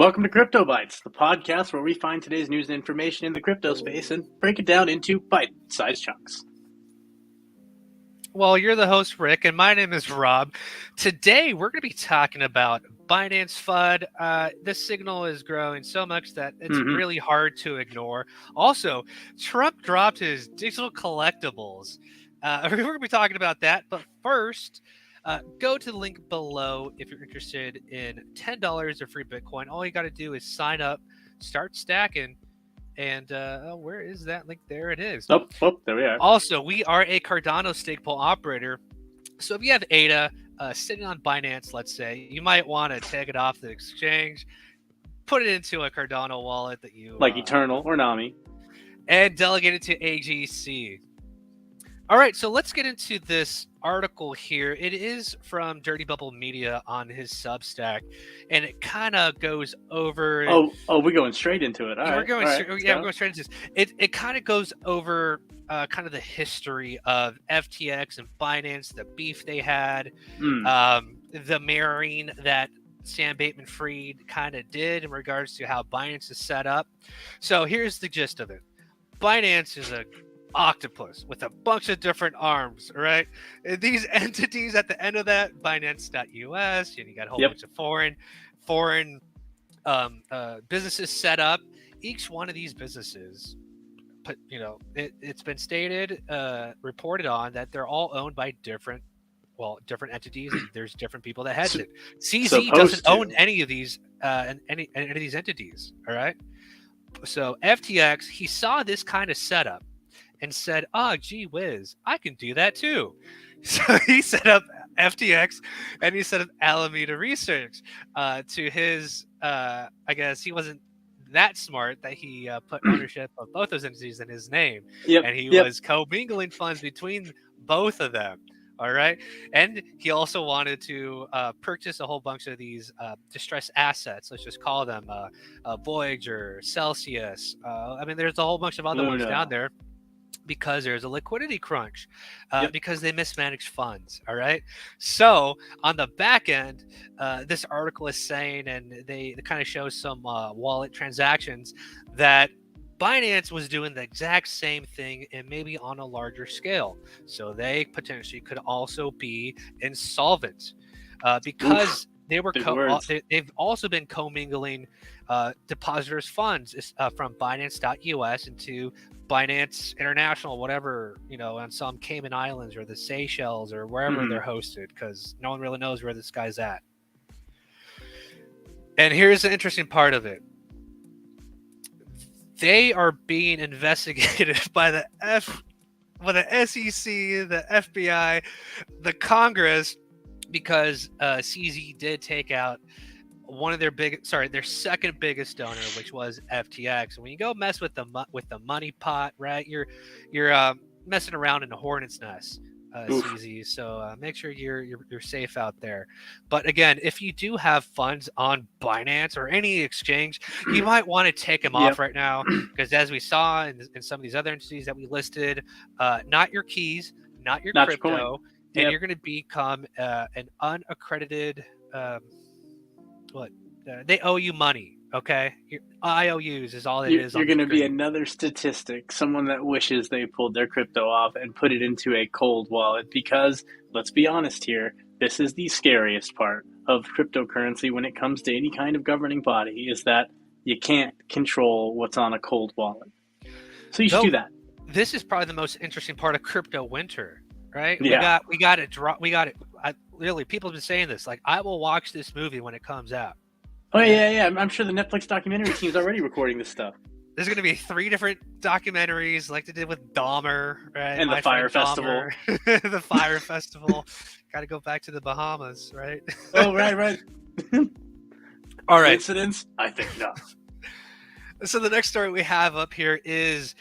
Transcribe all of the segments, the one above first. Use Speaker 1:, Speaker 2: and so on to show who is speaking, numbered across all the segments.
Speaker 1: Welcome to Crypto Bytes, the podcast where we find today's news and information in the crypto space and break it down into bite-sized chunks.
Speaker 2: Well, you're the host, Rick, and my name is Rob. Today, we're going to be talking about Binance FUD. This signal is growing so much that it's really hard to ignore. Also, Trump dropped his digital collectibles. We're going to be talking about that. But first, go to the link below if you're interested in $10 of free Bitcoin. All you got to do is sign up, start stacking. And where is that link? There it is.
Speaker 1: Oh, there we are.
Speaker 2: Also, we are a Cardano stake pool operator. So if you have ADA sitting on Binance, let's say, you might want to take it off the exchange, put it into a Cardano wallet that you
Speaker 1: like Eternal or Nami,
Speaker 2: and delegate it to AGC. All right, so let's get into this article here. It is from Dirty Bubble Media on his Substack, and it kind of goes over.
Speaker 1: We're going straight into it.
Speaker 2: We're going straight into this. It kind of goes over kind of the history of FTX and Binance, the beef they had, the mirroring that Sam Bankman-Fried kind of did in regards to how Binance is set up. So here's the gist of it. Binance is a octopus with a bunch of different arms, right? And these entities at the end of that, Binance.us, and you got a whole bunch of foreign businesses set up. Each one of these businesses, it's been stated, reported on that they're all owned by different entities. There's different people that heads it. CZ doesn't own any of these any of these entities. All right. So FTX, he saw this kind of setup and said, gee whiz, I can do that too. So he set up FTX and he set up Alameda Research to his, I guess he wasn't that smart that he put ownership of both those entities in his name. And he was commingling funds between both of them. All right. And he also wanted to purchase a whole bunch of these distressed assets. Let's just call them Voyager, Celsius. I mean, there's a whole bunch of other ones down there. Because there's a liquidity crunch, because they mismanage funds. All right. So on the back end, this article is saying, and they kind of show some wallet transactions that Binance was doing the exact same thing and maybe on a larger scale. So they potentially could also be insolvent because they were they've also been commingling depositors' funds from Binance.us into Binance International, whatever, on some Cayman Islands or the Seychelles or wherever they're hosted, because no one really knows where this guy's at. And here's the interesting part of it. They are being investigated by the SEC, the FBI, the Congress, because CZ did take out one of their second biggest donor, which was FTX. And when you go mess with the money pot, right, you're messing around in a hornet's nest, CZ. So make sure you're safe out there. But again, if you do have funds on Binance or any exchange, you might want to take them off right now, because as we saw in some of these other entities that we listed, not your keys, not your crypto, and you're going to become an unaccredited. They owe you money, okay? IOUs is all it is.
Speaker 1: You're going to be another statistic, someone that wishes they pulled their crypto off and put it into a cold wallet, because, let's be honest here, this is the scariest part of cryptocurrency when it comes to any kind of governing body, is that you can't control what's on a cold wallet. So you should do that.
Speaker 2: This is probably the most interesting part of crypto winter, right?
Speaker 1: Yeah.
Speaker 2: We got it. Literally, people have been saying this. Like, I will watch this movie when it comes out.
Speaker 1: Oh, yeah. I'm sure the Netflix documentary team is already recording this stuff.
Speaker 2: There's going to be 3 different documentaries, like they did with Dahmer, right?
Speaker 1: And the Fire Festival.
Speaker 2: The Fire Festival. Got to go back to the Bahamas, right?
Speaker 1: Oh, right.
Speaker 2: All right.
Speaker 1: Incidents? I think not.
Speaker 2: So the next story we have up here is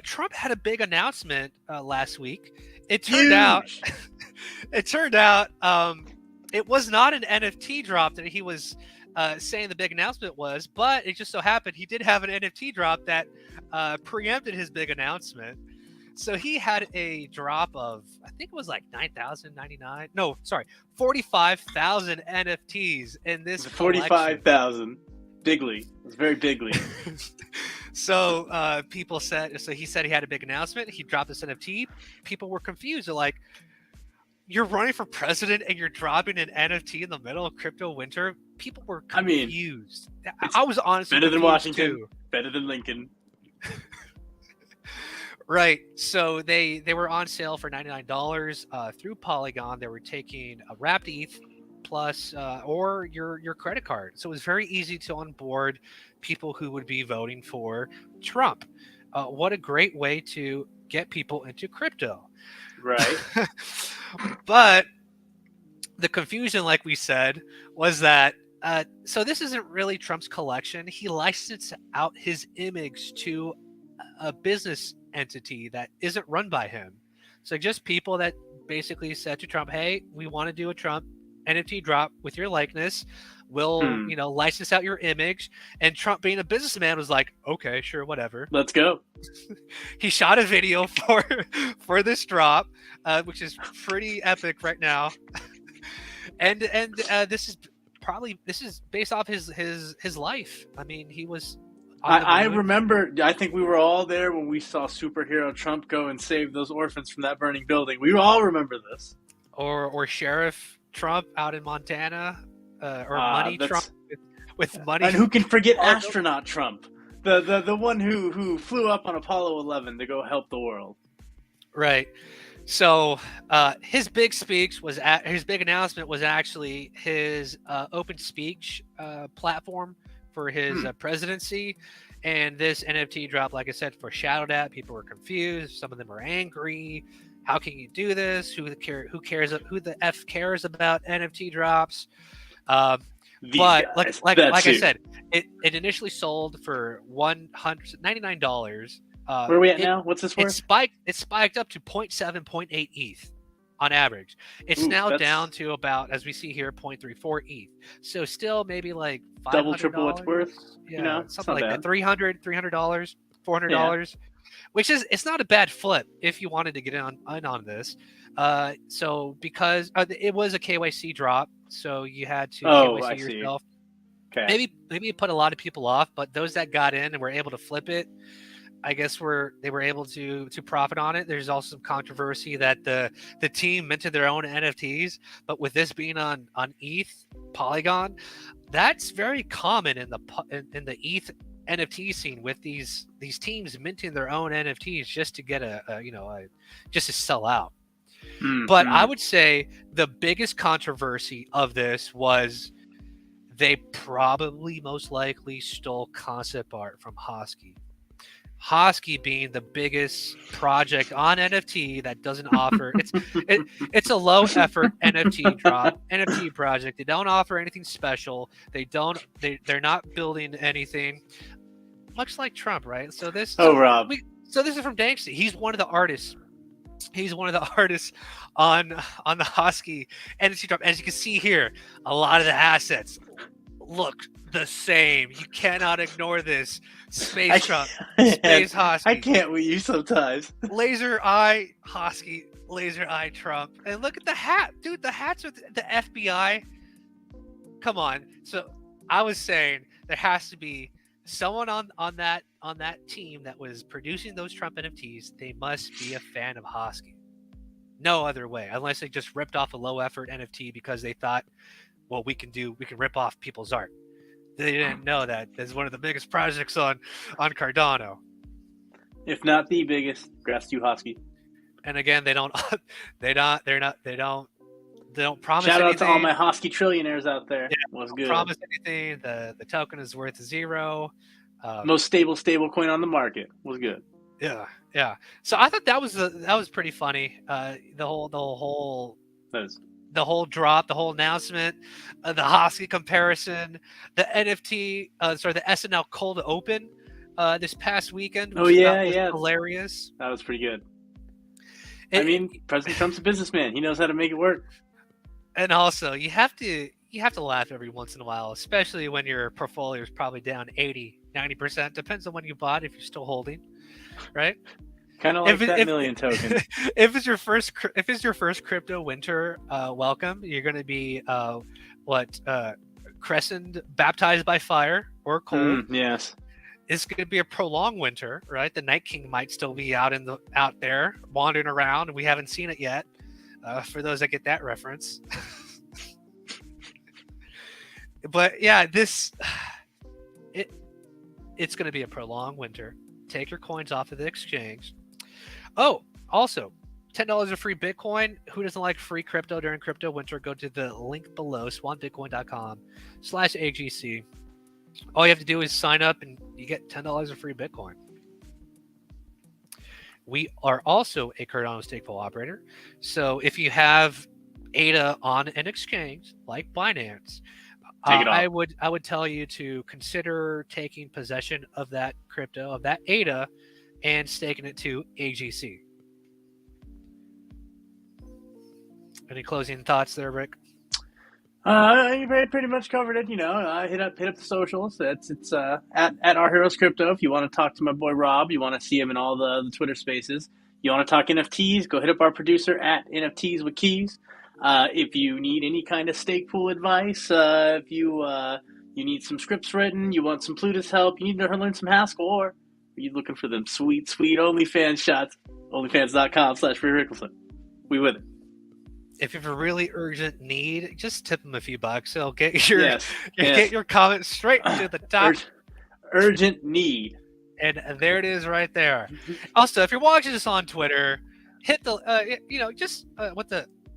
Speaker 2: Trump had a big announcement last week. It turned out it was not an NFT drop that he was saying the big announcement was, but it just so happened he did have an NFT drop that preempted his big announcement. So he had a drop of, I think it was like 9,099. No, sorry, 45,000 NFTs in this
Speaker 1: 45,000. bigly. It was very bigly.
Speaker 2: So he said he had a big announcement. He dropped this NFT. People were confused. They're like, you're running for president and you're dropping an NFT in the middle of crypto winter? People were confused. I was honestly
Speaker 1: better than Washington,
Speaker 2: too.
Speaker 1: better than Lincoln.
Speaker 2: Right. So they were on sale for $99 through Polygon. They were taking a wrapped ETH plus or your credit card. So it was very easy to onboard people who would be voting for Trump. What a great way to get people into crypto.
Speaker 1: Right.
Speaker 2: But the confusion, like we said, was that so this isn't really Trump's collection. He licensed out his image to a business entity that isn't run by him. So just people that basically said to Trump, hey, we want to do a Trump NFT drop with your likeness. We'll, license out your image. And Trump, being a businessman, was like, okay, sure, whatever.
Speaker 1: Let's go.
Speaker 2: He shot a video for this drop, which is pretty epic right now. and this is based off his life. I mean, he was.
Speaker 1: I remember. I think we were all there when we saw superhero Trump go and save those orphans from that burning building. We all remember this.
Speaker 2: Or Sheriff Trump out in Montana, or Money Trump with money.
Speaker 1: And who can forget Astronaut Trump, the one who flew up on Apollo 11 to go help the world.
Speaker 2: Right. So his big announcement was actually his open speech platform for his presidency. And this NFT drop, like I said, foreshadowed that. People were confused. Some of them were angry. How can you do this? Who cares? Who the F cares about NFT drops? But like I said, it initially sold for $199.
Speaker 1: Where are we at now? What's this worth?
Speaker 2: It spiked up to 0.7, 0.8 ETH on average. It's now down to about, as we see here, 0.34 ETH. So still maybe like $500.
Speaker 1: Double, triple what's worth.
Speaker 2: Yeah, something like that. $300, $400. Which it's not a bad flip if you wanted to get in on this. So because it was a KYC drop, so you had to KYC yourself.
Speaker 1: Okay.
Speaker 2: Maybe it put a lot of people off, but those that got in and were able to flip it, I guess they were able to profit on it. There's also some controversy that the team minted their own NFTs, but with this being on ETH Polygon, that's very common in the ETH NFT scene, with these teams minting their own NFTs just to get just to sell out. But I would say the biggest controversy of this was they probably most likely stole concept art from Hosky. Hosky being the biggest project on NFT that doesn't offer it's a low effort NFT project. They don't offer anything special. They're not building anything, much like Trump, right? So this
Speaker 1: Rob.
Speaker 2: So this is from Danksy. He's one of the artists. He's one of the artists on the Hosky NFT drop. As you can see here, a lot of the assets look the same. You cannot ignore this. Space Trump, Space Hosky.
Speaker 1: I can't with you sometimes.
Speaker 2: Laser Eye Hosky, Laser Eye Trump. And look at the hat. Dude, the hats with the FBI. Come on. So I was saying there has to be someone on that team that was producing those Trump NFTs. They must be a fan of Hosky. No other way, unless they just ripped off a low effort NFT because they thought, well, we can rip off people's art. They didn't know that it's one of the biggest projects on Cardano,
Speaker 1: if not the biggest. Grass to Hosky.
Speaker 2: And again, they don't promise
Speaker 1: Shout
Speaker 2: anything.
Speaker 1: out to all my Hosky trillionaires out there.
Speaker 2: Yeah,
Speaker 1: was good.
Speaker 2: Promise anything. The token is worth 0.
Speaker 1: Most stable coin on the market. Was good.
Speaker 2: Yeah. So I thought that was pretty funny. The whole drop, the whole announcement, the Hosky comparison, the NFT, the SNL cold open this past weekend.
Speaker 1: Which was
Speaker 2: hilarious.
Speaker 1: That was pretty good. President Trump's a businessman. He knows how to make it work.
Speaker 2: And also, you have to laugh every once in a while, especially when your portfolio is probably down 80-90%. Depends on when you bought, if you're still holding, right?
Speaker 1: Kind of like that million token.
Speaker 2: If it's your first crypto winter, welcome. You're going to be Crescent baptized by fire or cold.
Speaker 1: Yes.
Speaker 2: It's going to be a prolonged winter, right? The Night King might still be out there wandering around, and we haven't seen it yet. For those that get that reference, but yeah, it's going to be a prolonged winter. Take your coins off of the exchange. Oh, also, $10 of free Bitcoin. Who doesn't like free crypto during crypto winter? Go to the link below, swanbitcoin.com/AGC. All you have to do is sign up and you get $10 of free Bitcoin. We are also a Cardano stake pool operator. So if you have ADA on an exchange like Binance, I would tell you to consider taking possession of that crypto, of that ADA, and staking it to AGC. Any closing thoughts there, Rick?
Speaker 1: You pretty much covered it. Hit up the socials. It's at Our Heroes Crypto. If you want to talk to my boy Rob, you want to see him in all the Twitter Spaces. You want to talk NFTs? Go hit up our producer at NFTs with Keys. If you need any kind of stake pool advice, if you need some scripts written, you want some Plutus help, you need to learn some Haskell, or are you looking for them sweet OnlyFans shots? OnlyFans.com/FreeRickelson. We with it.
Speaker 2: If you have a really urgent need, just tip him a few bucks. He'll get your get your comment straight to the top.
Speaker 1: Urgent need.
Speaker 2: And there it is right there. Also, if you're watching this on Twitter, hit the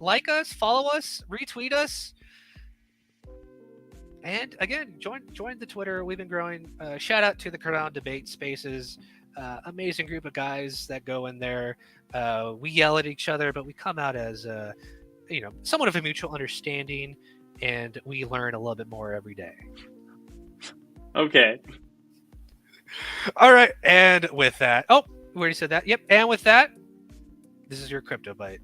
Speaker 2: like us, follow us, retweet us. And again, join the Twitter. We've been growing. Shout out to the Cardano debate spaces. Amazing group of guys that go in there. We yell at each other, but we come out as somewhat of a mutual understanding, and we learn a little bit more every day.
Speaker 1: Okay.
Speaker 2: All right, and with that, we already said that. Yep, and with that, this is your Crypto Bite.